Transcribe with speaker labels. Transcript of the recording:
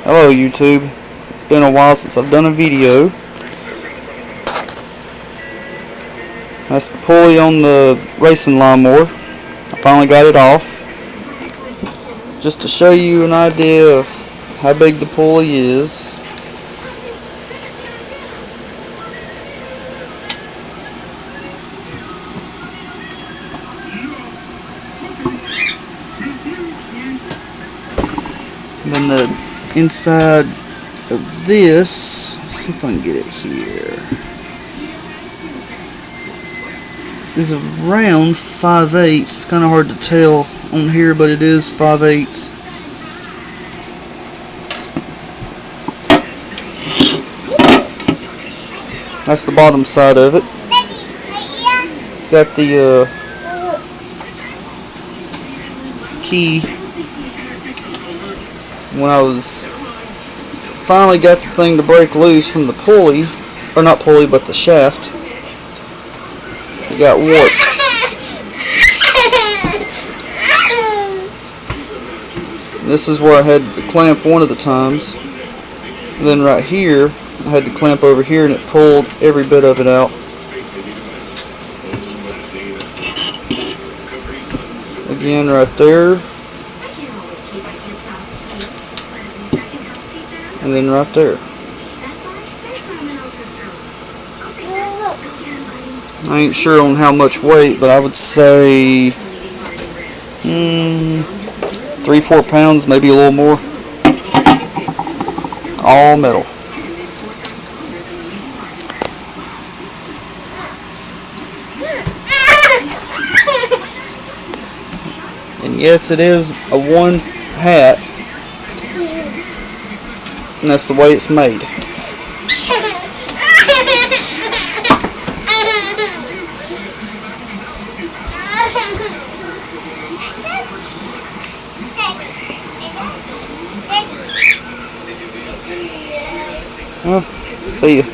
Speaker 1: Hello YouTube, it's been a while since I've done a video. That's the pulley on the racing lawnmower. I finally got it off. Just to show you an idea of how big the pulley is. And then the inside of this, let's see if I can get it here, is around 5/8. It's kind of hard to tell on here, but it is 5/8. That's the bottom side of it. It's got the key. When I was finally got the thing to break loose from the pulley, or not pulley, but the shaft, it got warped. This is where I had to clamp one of the times. And then right here, I had to clamp over here, and it pulled every bit of it out. Again, right there. And then right there. I ain't sure on how much weight, but I would say 3-4 pounds, maybe a little more. All metal. And yes, it is a one hat. And that's the way it's made. Well, see ya.